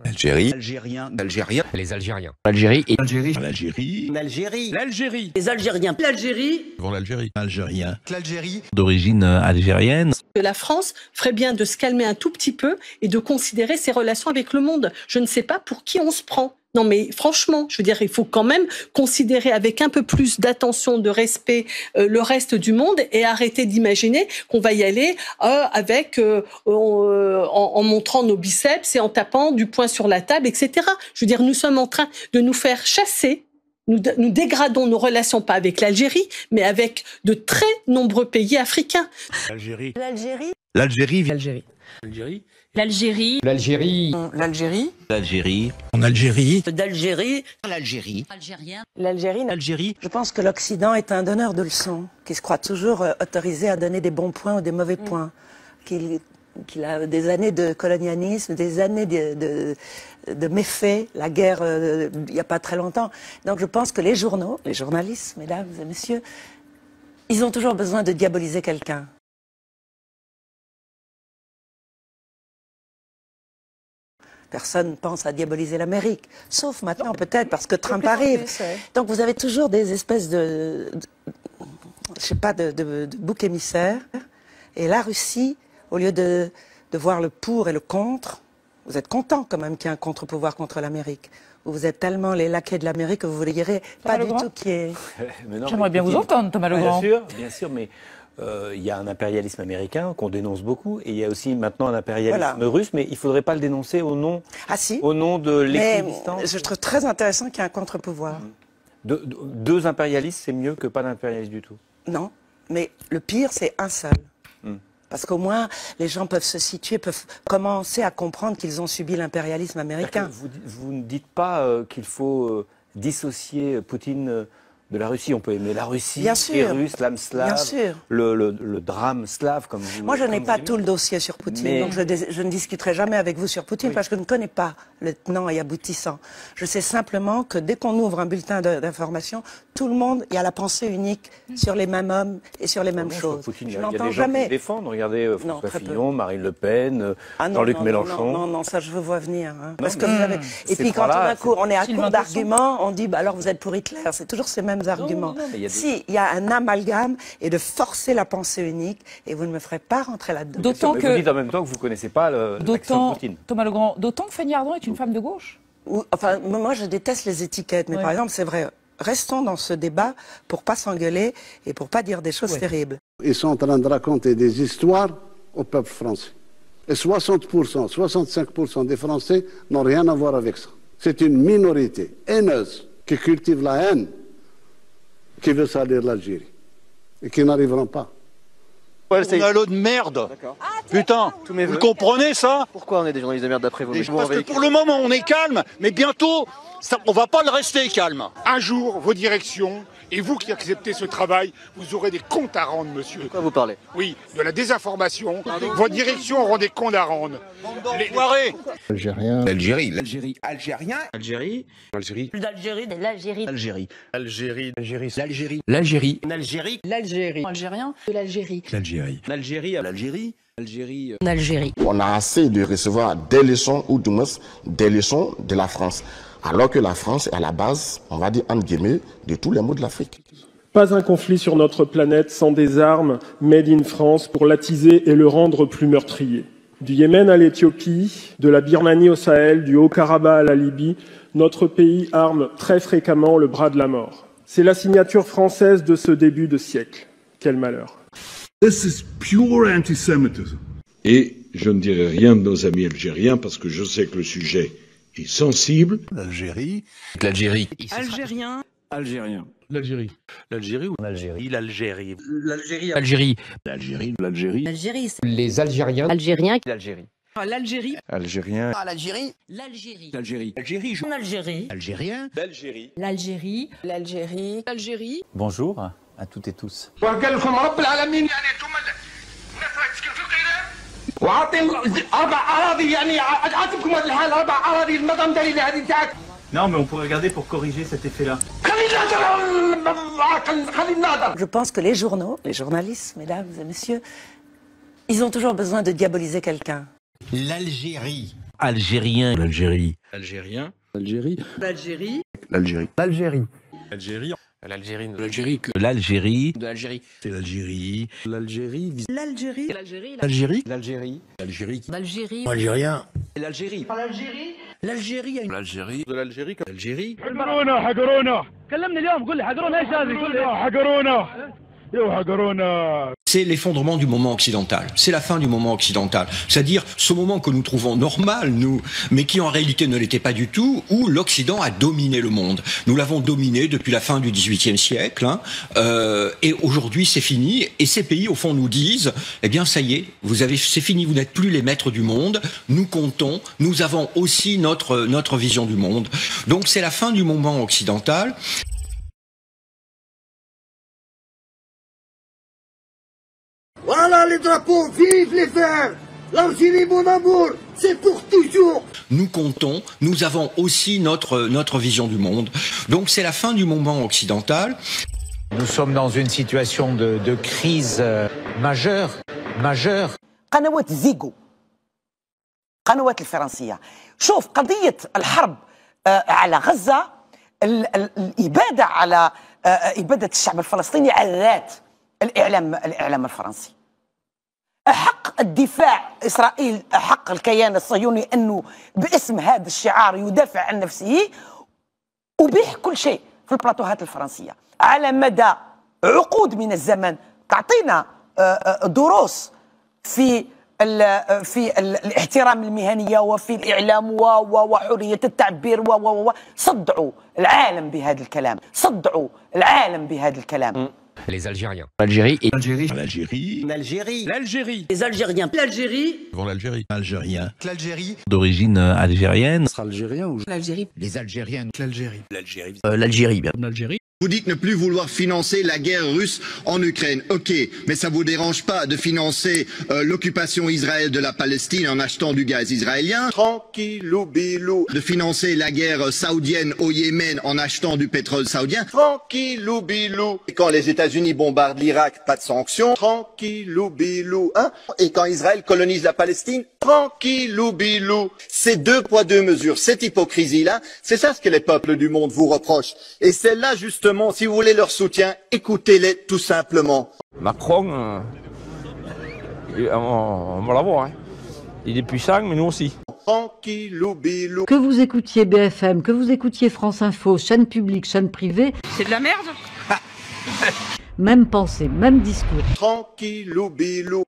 Algérie. Algérien. Algérien. Les Algériens. Algérie et Algérie. l'Algérie. L'Algérie. L'Algérie. Les Algériens. L'Algérie. Devant l'Algérie. Algérien. L'Algérie. D'origine algérienne. La France ferait bien de se calmer un tout petit peu et de considérer ses relations avec le monde. Je ne sais pas pour qui on se prend. Non mais franchement, je veux dire, il faut quand même considérer avec un peu plus d'attention, de respect le reste du monde et arrêter d'imaginer qu'on va y aller en montrant nos biceps et en tapant du poing sur la table, etc. Je veux dire, nous sommes en train de nous faire chasser. Nous dégradons nos relations, pas avec l'Algérie, mais avec de très nombreux pays africains. L'Algérie. L'Algérie. L'Algérie. L'Algérie. L'Algérie. L'Algérie. L'Algérie. L'Algérie. L'Algérie. En Algérie. D'Algérie. L'Algérie. Algérien. L'Algérie. L'Algérie. Je pense que l'Occident est un donneur de leçons, qui se croit toujours autorisé à donner des bons points ou des mauvais points, qu'il a des années de colonialisme, des années de méfaits, la guerre il n'y a pas très longtemps. Donc je pense que les journaux, les journalistes, mesdames et messieurs, ils ont toujours besoin de diaboliser quelqu'un. Personne ne pense à diaboliser l'Amérique, sauf maintenant peut-être parce que Trump arrive. Donc vous avez toujours des espèces de boucs émissaires. Et la Russie, au lieu de voir le pour et le contre, vous êtes content quand même qu'il y ait un contre-pouvoir contre l'Amérique. Vous êtes tellement les laquais de l'Amérique que vous ne voyez pas du tout qui est... J'aimerais bien vous entendre, Thomas Legrand. Bien sûr, mais il y a un impérialisme américain qu'on dénonce beaucoup, et il y a aussi maintenant un impérialisme russe, mais il ne faudrait pas le dénoncer au nom, au nom de l'équidistance. Je trouve très intéressant qu'il y ait un contre-pouvoir. Deux impérialistes, c'est mieux que pas d'impérialisme du tout. Non, mais le pire, c'est un seul. Parce qu'au moins, les gens peuvent se situer, peuvent commencer à comprendre qu'ils ont subi l'impérialisme américain. Vous ne dites pas qu'il faut dissocier Poutine de la Russie. On peut aimer la Russie, les Russes, l'âme slave, le drame slave, comme vous. Moi, je n'ai pas tout le dossier sur Poutine, donc je ne discuterai jamais avec vous sur Poutine parce que je ne connais pas le tenant et aboutissant. Je sais simplement que dès qu'on ouvre un bulletin d'information, tout le monde, il y a la pensée unique sur les mêmes hommes et sur les mêmes choses. Poutine, je n'entends jamais. Qui défendent. Regardez François Fillon, Marine Le Pen, Jean-Luc Mélenchon. Non, ça je veux voir venir. Hein, parce que vous avez... Et puis quand tout d'un coup on est à court d'arguments, on dit bah alors vous êtes pour Hitler. C'est toujours ces mêmes arguments. Si, il y a un amalgame et de forcer la pensée unique et vous ne me ferez pas rentrer là-dedans. D'autant que vous dites en même temps que vous ne connaissez pas l'action de Poutine. Thomas Legrand, d'autant que Fanny Ardant est une femme de gauche. Enfin, moi je déteste les étiquettes, mais par exemple c'est vrai. Restons dans ce débat pour pas s'engueuler et pour pas dire des choses terribles. Ils sont en train de raconter des histoires au peuple français. Et 60%, 65% des Français n'ont rien à voir avec ça. C'est une minorité haineuse qui cultive la haine, qui veut salir l'Algérie et qui n'arriveront pas. On a l'eau de merde. Putain, vous comprenez ça? Pourquoi on est des journalistes de merde d'après vous? Parce que pour le moment on est calme, mais bientôt on va pas le rester calme. Un jour, vos directions, et vous qui acceptez ce travail, vous aurez des comptes à rendre, monsieur. De quoi vous parlez? Oui, de la désinformation. Vos directions auront des comptes à rendre. Les soirées. Algérien. L'Algérie. L'Algérie. Algérien. Algérie. Algérie. L'Algérie. L'Algérie. Algérie. Algérie. Algérie. L'Algérie. L'Algérie. L'Algérie. L'Algérie. Algérien. De l'Algérie. L'Algérie. L'Algérie. L'Algérie. Algérie. L'Algérie. On a assez de recevoir des leçons, ou du moins des leçons de la France. Alors que la France est à la base, on va dire entre guillemets, de tous les maux de l'Afrique. Pas un conflit sur notre planète sans des armes made in France pour l'attiser et le rendre plus meurtrier. Du Yémen à l'Éthiopie, de la Birmanie au Sahel, du Haut-Karabakh à la Libye, notre pays arme très fréquemment le bras de la mort. C'est la signature française de ce début de siècle. Quel malheur. This is pure antisemitism. Et je ne dirai rien de nos amis algériens parce que je sais que le sujet est sensible. L'Algérie. L'Algérie. Algérien. Algérien. L'Algérie. L'Algérie ou L'Algérie. l'Algérie. L'Algérie. Algérie. L'Algérie. L'Algérie. L'Algérie. Les Algériens. Algériens. L'Algérie. L'Algérie. Algérien. L'Algérie. L'Algérie. L'Algérie. Algérie. Algérie. Algérien. L'Algérie. L'Algérie. L'Algérie. L'Algérie. Bonjour à toutes et tous. Non, mais on pourrait regarder pour corriger cet effet-là. Je pense que les journaux, les journalistes, mesdames et messieurs, ils ont toujours besoin de diaboliser quelqu'un. L'Algérie. Algérien. L'Algérie. Algérien. L'Algérie. L'Algérie. L'Algérie. L'Algérie. L'Algérie. L'Algérie. L'Algérie. L'Algérie. De l'Algérie. C'est l'Algérie. L'Algérie. L'Algérie. L'Algérie. L'Algérie. L'Algérie. L'Algérie. Algérien. L'Algérie. L'Algérie. L'Algérie. De l'Algérie. L'Algérie. C'est l'effondrement du moment occidental, c'est la fin du moment occidental, c'est-à-dire ce moment que nous trouvons normal, nous, mais qui en réalité ne l'était pas du tout, où l'Occident a dominé le monde. Nous l'avons dominé depuis la fin du XVIIIe siècle, et aujourd'hui c'est fini, et ces pays au fond nous disent, eh bien ça y est, c'est fini, vous n'êtes plus les maîtres du monde, nous comptons, nous avons aussi notre vision du monde. Donc c'est la fin du moment occidental. Voilà les drapeaux, vive les Verts! L'Algérie, mon amour, c'est pour toujours! Nous comptons, nous avons aussi notre vision du monde. Donc c'est la fin du moment occidental. Nous sommes dans une situation de crise majeure. قنوات زيغو قنوات الفرنسية شوف قضية الحرب على غزة الإبادة على إبادة الشعب الفلسطيني على ذات الإعلام الفرنسي حق الدفاع إسرائيل حق الكيان الصهيوني أنه باسم هذا الشعار يدافع عن نفسه أبيح كل شيء في البلاطوهات الفرنسية على مدى عقود من الزمن تعطينا دروس في الاحترام المهنية وفي الإعلام وحرية التعبير صدعوا العالم بهذا الكلام صدعوا العالم بهذا الكلام Les Algériens. L'Algérie et L'Algérie. L'Algérie. L'Algérie. Les Algériens. L'Algérie. Devant l'Algérie. Algérien. L'Algérie. d'origine algérienne. Algérien ou L'Algérie. Les Algériennes. L'Algérie. l'Algérie. L'Algérie, bien. L'Algérie. Vous dites ne plus vouloir financer la guerre russe en Ukraine. Ok, mais ça vous dérange pas de financer l'occupation Israël de la Palestine en achetant du gaz israélien? Tranquillou bilou. De financer la guerre saoudienne au Yémen en achetant du pétrole saoudien? Tranquillou bilou. Et quand les États-Unis bombardent l'Irak, pas de sanctions? Tranquillou bilou. Hein? Et quand Israël colonise la Palestine? Tranquillou bilou. C'est deux poids deux mesures. Cette hypocrisie-là, c'est ça ce que les peuples du monde vous reprochent. Et celle-là, justement, si vous voulez leur soutien, écoutez-les tout simplement. Macron, on va l'avoir. Hein. Il est puissant, mais nous aussi. Que vous écoutiez BFM, que vous écoutiez France Info, chaîne publique, chaîne privée. C'est de la merde. Même pensée, même discours. Tranquillou bilou.